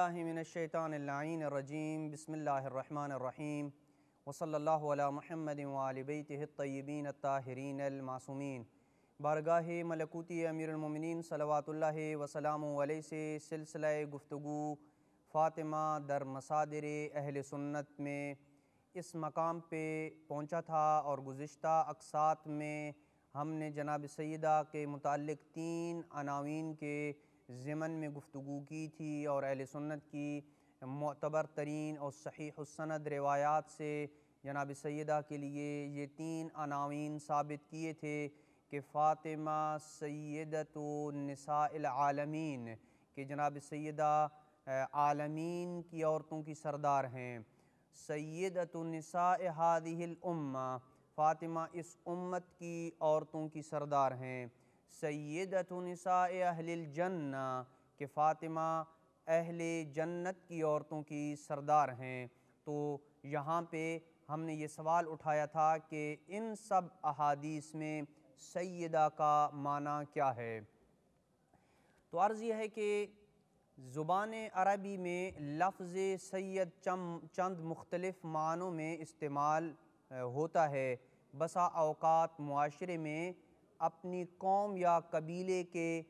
باللہ من الشیطان اللعین الرجیم بسم اللہ الرحمن الرحیم وصلی اللہ علی محمد وآل بیتہ الطیبین الطاہرین المعصومین۔ بارگاہ ملکوتی امیر المومنین صلوات اللہ وسلام علیہ سے سلسلہ گفتگو فاطمہ در مصادر اہل سنت میں اس مقام پہ پہنچا تھا، اور گزشتہ اقساط میں ہم نے جناب سیدہ کے متعلق 3 عناوین کے ضمن میں گفتگو کی تھی، اور اہل سنت کی معتبر ترین اور صحیح السند روایات سے جناب سیدہ کے لیے یہ 3 عناوین ثابت کیے تھے کہ فاطمہ سیدۃ نساء العالمین، کہ جناب سیدہ عالمین کی عورتوں کی سردار ہیں۔ سیدۃ نساء ہذہ الامہ، فاطمہ اس امت کی عورتوں کی سردار ہیں۔ سیدۃ نساء اہل الجنہ، کہ فاطمہ اہل جنت کی عورتوں کی سردار ہیں۔ تو یہاں پہ ہم نے یہ سوال اٹھایا تھا کہ ان سب احادیث میں سیدہ کا معنی کیا ہے؟ تو عرض یہ ہے کہ زبان عربی میں لفظ سید چند مختلف معنوں میں استعمال ہوتا ہے۔ بسا اوقات معاشرے میں اپنی قوم یا قبیلے کے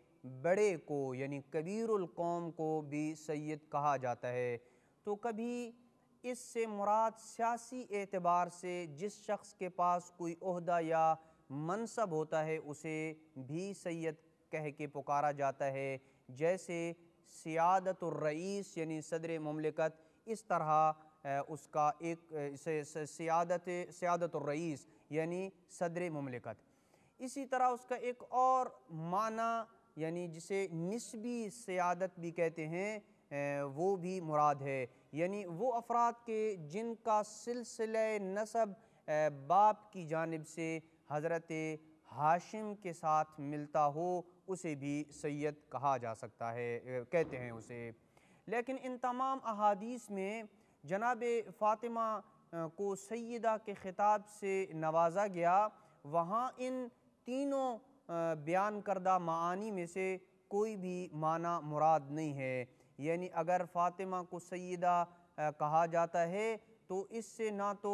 بڑے کو، یعنی کبیر القوم کو بھی سید کہا جاتا ہے۔ تو کبھی اس سے مراد سیاسی اعتبار سے جس شخص کے پاس کوئی عہدہ یا منصب ہوتا ہے اسے بھی سید کہہ کے پکارا جاتا ہے، جیسے سیادت الرئیس یعنی صدر مملکت، اس طرح اس کا ایک سیادت الرئیس یعنی صدر مملکت۔ اسی طرح اس کا ایک اور معنی یعنی جسے نسبی سیادت بھی کہتے ہیں وہ بھی مراد ہے، یعنی وہ افراد کے جن کا سلسلہ نسب باپ کی جانب سے حضرت ہاشم کے ساتھ ملتا ہو اسے بھی سید کہا جا سکتا ہے، کہتے ہیں اسے۔ لیکن ان تمام احادیث میں جناب فاطمہ کو سیدہ کے خطاب سے نوازا گیا، وہاں ان تینوں بیان کردہ معانی میں سے کوئی بھی معنی مراد نہیں ہے۔ یعنی اگر فاطمہ کو سیدہ کہا جاتا ہے تو اس سے نہ تو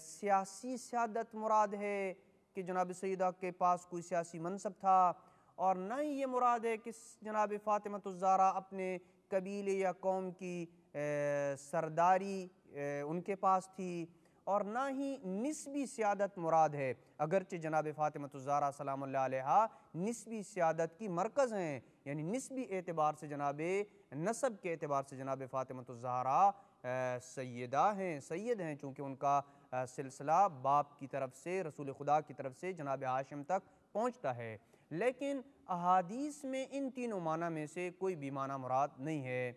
سیاسی سیادت مراد ہے کہ جناب سیدہ کے پاس کوئی سیاسی منصب تھا، اور نہ ہی یہ مراد ہے کہ جناب فاطمہ الزہرا اپنے قبیلے یا قوم کی سرداری ان کے پاس تھی، اور نہ ہی نسبی سیادت مراد ہے، اگرچہ جناب فاطمہ الزہرا سلام اللہ علیہا نسبی سیادت کی مرکز ہیں، یعنی نسبی اعتبار سے جناب نسب کے اعتبار سے جناب فاطمہ الزہرا سیدہ ہیں، سید ہیں، چونکہ ان کا سلسلہ باپ کی طرف سے رسول خدا کی طرف سے جناب ہاشم تک پہنچتا ہے۔ لیکن احادیث میں ان تینوں معنی میں سے کوئی بھی معنی مراد نہیں ہے۔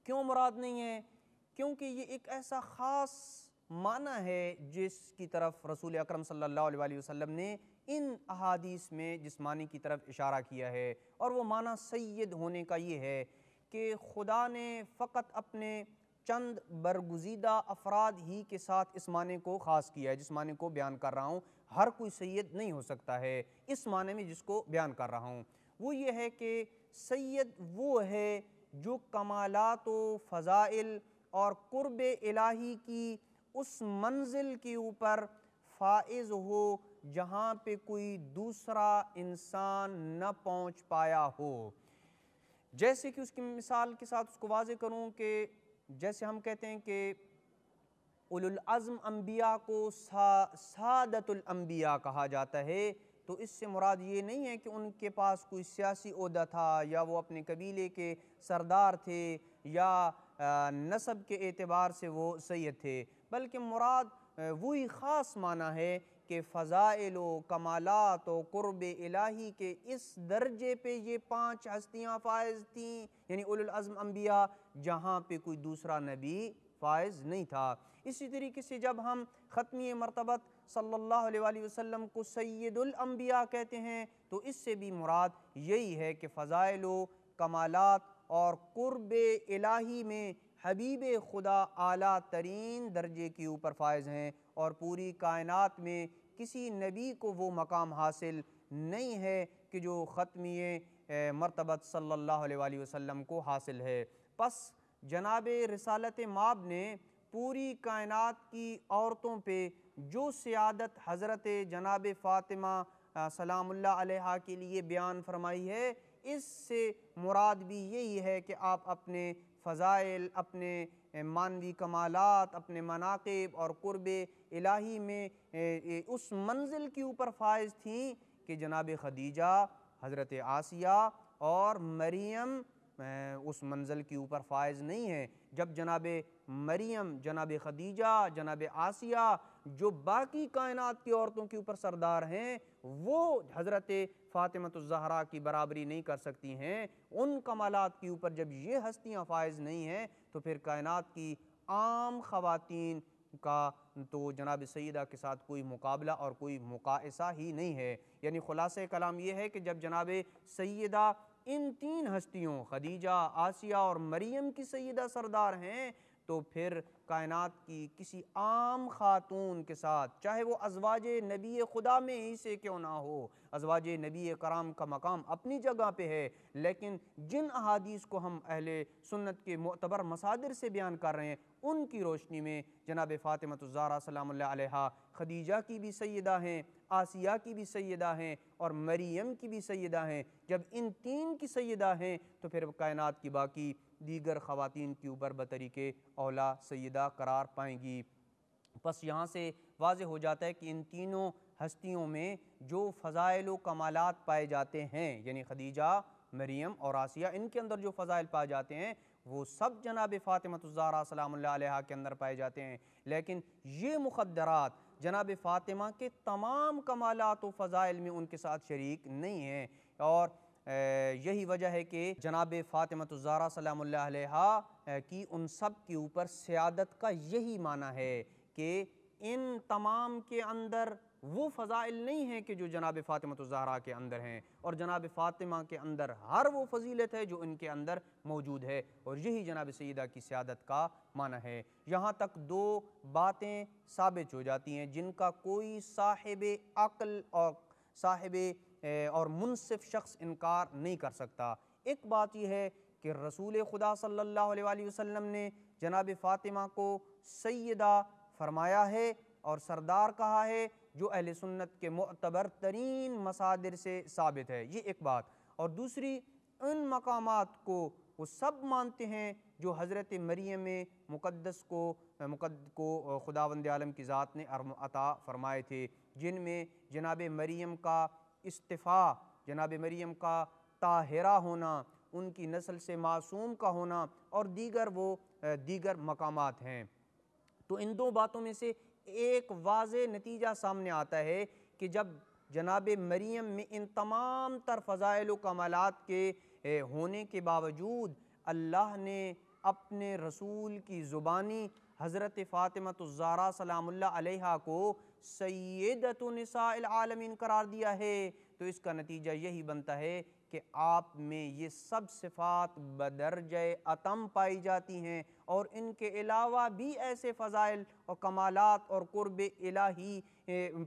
کیوں مراد نہیں ہے؟ کیونکہ یہ ایک ایسا خاص معنی ہے جس کی طرف رسول اکرم صلی اللہ علیہ وسلم نے ان احادیث میں جس معنی کی طرف اشارہ کیا ہے، اور وہ معنی سید ہونے کا یہ ہے کہ خدا نے فقط اپنے چند برگزیدہ افراد ہی کے ساتھ اس معنی کو خاص کیا ہے۔ جس معنی کو بیان کر رہا ہوں ہر کوئی سید نہیں ہو سکتا ہے اس معنی میں جس کو بیان کر رہا ہوں، وہ یہ ہے کہ سید وہ ہے جو کمالات و فضائل اور قرب الہی کی اس منزل کے اوپر فائز ہو جہاں پہ کوئی دوسرا انسان نہ پہنچ پایا ہو۔ جیسے کہ اس کی مثال کے ساتھ اس کو واضح کروں کہ جیسے ہم کہتے ہیں کہ اولو العزم انبیاء کو سادت الانبیاء کہا جاتا ہے، تو اس سے مراد یہ نہیں ہے کہ ان کے پاس کوئی سیاسی عہدہ تھا، یا وہ اپنے قبیلے کے سردار تھے، یا نسب کے اعتبار سے وہ سید تھے، بلکہ مراد وہی خاص معنی ہے کہ فضائل و کمالات و قرب الہی کے اس درجے پہ یہ 5 ہستیاں فائز تھیں، یعنی اولو العزم انبیاء، جہاں پہ کوئی دوسرا نبی فائز نہیں تھا۔ اسی طریقے سے جب ہم ختمی مرتبت صلی اللہ علیہ وسلم کو سید الانبیاء کہتے ہیں تو اس سے بھی مراد یہی ہے کہ فضائل و کمالات اور قرب الہی میں حبیب خدا اعلیٰ ترین درجے کے اوپر فائز ہیں، اور پوری کائنات میں کسی نبی کو وہ مقام حاصل نہیں ہے کہ جو ختمی مرتبت صلی اللہ علیہ وسلم کو حاصل ہے۔ پس جناب رسالت مآب نے پوری کائنات کی عورتوں پہ جو سیادت حضرت جناب فاطمہ سلام اللہ علیہا کے لیے بیان فرمائی ہے، اس سے مراد بھی یہی ہے کہ آپ اپنے فضائل، اپنے معنوی کمالات، اپنے مناقب اور قرب الہی میں اس منزل کے اوپر فائز تھیں کہ جناب خدیجہ، حضرت آسیہ اور مریم اس منزل کے اوپر فائز نہیں ہیں۔ جب جناب مریم، جناب خدیجہ، جناب آسیہ جو باقی کائنات کی عورتوں کے اوپر سردار ہیں، وہ حضرت فاطمہ الزہرا کی برابری نہیں کر سکتی ہیں، ان کمالات کے اوپر جب یہ ہستیاں فائز نہیں ہیں تو پھر کائنات کی عام خواتین کا تو جناب سیدہ کے ساتھ کوئی مقابلہ اور کوئی مقائسہ ہی نہیں ہے۔ یعنی خلاصہ کلام یہ ہے کہ جب جناب سیدہ ان تین ہستیوں خدیجہ، آسیہ اور مریم کی سیدہ سردار ہیں، تو پھر کائنات کی کسی عام خاتون کے ساتھ، چاہے وہ ازواج نبی خدا میں ہی سے کیوں نہ ہو، ازواج نبی کرام کا مقام اپنی جگہ پہ ہے، لیکن جن احادیث کو ہم اہل سنت کے معتبر مصادر سے بیان کر رہے ہیں، ان کی روشنی میں جناب فاطمہ الزہرا سلام اللہ علیہا خدیجہ کی بھی سیدہ ہیں، آسیہ کی بھی سیدہ ہیں اور مریم کی بھی سیدہ ہیں۔ جب ان تین کی سیدہ ہیں تو پھر کائنات کی باقی دیگر خواتین کی اوپر بطریق اولا سیدہ قرار پائیں گی۔ پس یہاں سے واضح ہو جاتا ہے کہ ان تینوں ہستیوں میں جو فضائل و کمالات پائے جاتے ہیں، یعنی خدیجہ، مریم اور آسیہ، ان کے اندر جو فضائل پائے جاتے ہیں وہ سب جناب فاطمہ الزہرا سلام اللہ علیہا کے اندر پائے جاتے ہیں، لیکن یہ مقدرات جناب فاطمہ کے تمام کمالات و فضائل میں ان کے ساتھ شریک نہیں ہیں۔ اور یہی وجہ ہے کہ جناب فاطمہ الزہرا سلام اللہ علیہا کی ان سب کے اوپر سیادت کا یہی معنی ہے کہ ان تمام کے اندر وہ فضائل نہیں ہیں کہ جو جناب فاطمہ الزہرا کے اندر ہیں، اور جناب فاطمہ کے اندر ہر وہ فضیلت ہے جو ان کے اندر موجود ہے، اور یہی جناب سیدہ کی سیادت کا معنی ہے۔ یہاں تک دو باتیں ثابت ہو جاتی ہیں جن کا کوئی صاحب عقل اور منصف شخص انکار نہیں کر سکتا۔ ایک بات یہ ہے کہ رسول خدا صلی اللہ علیہ وآلہ وسلم نے جناب فاطمہ کو سیدہ فرمایا ہے اور سردار کہا ہے، جو اہل سنت کے معتبر ترین مصادر سے ثابت ہے، یہ ایک بات۔ اور دوسری، ان مقامات کو وہ سب مانتے ہیں جو حضرت مریم مقدس کو خداوند عالم کی ذات نے عطا فرمائے تھے، جن میں جناب مریم کا استفاء، جناب مریم کا طاہرہ ہونا، ان کی نسل سے معصوم کا ہونا اور دیگر مقامات ہیں۔ تو ان دو باتوں میں سے ایک واضح نتیجہ سامنے آتا ہے کہ جب جناب مریم میں ان تمام تر فضائل و کمالات کے ہونے کے باوجود اللہ نے اپنے رسول کی زبانی حضرت فاطمہ الزہرا سلام اللہ علیہا کو سیدۃ نساء العالمین قرار دیا ہے، تو اس کا نتیجہ یہی بنتا ہے کہ آپ میں یہ سب صفات بدرجہ اتم پائی جاتی ہیں، اور ان کے علاوہ بھی ایسے فضائل اور کمالات اور قرب الہی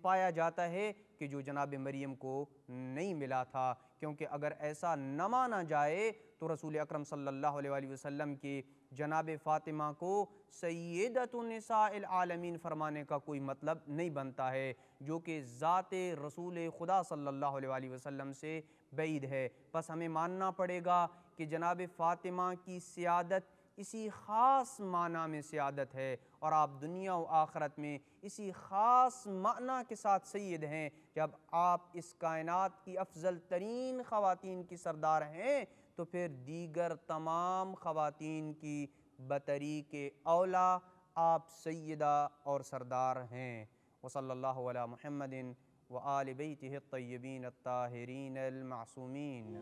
پایا جاتا ہے کہ جو جناب مریم کو نہیں ملا تھا، کیونکہ اگر ایسا نہ مانا جائے تو رسول اکرم صلی اللہ علیہ وآلہ وسلم کی جناب فاطمہ کو سیدۃ نساء العالمین فرمانے کا کوئی مطلب نہیں بنتا ہے، جو کہ ذات رسول خدا صلی اللہ علیہ وآلہ وسلم سے بعید ہے۔ پس ہمیں ماننا پڑے گا کہ جناب فاطمہ کی سیادت اسی خاص معنی میں سیادت ہے، اور آپ دنیا و آخرت میں اسی خاص معنی کے ساتھ سید ہیں جب آپ اس کائنات کی افضل ترین خواتین کی سردار ہیں، تو پھر دیگر تمام خواتین کی بطریق اولا آپ سیدہ اور سردار ہیں۔ وصلی اللہ علی محمد وآل بیتہ الطیبین الطاہرین المعصومین۔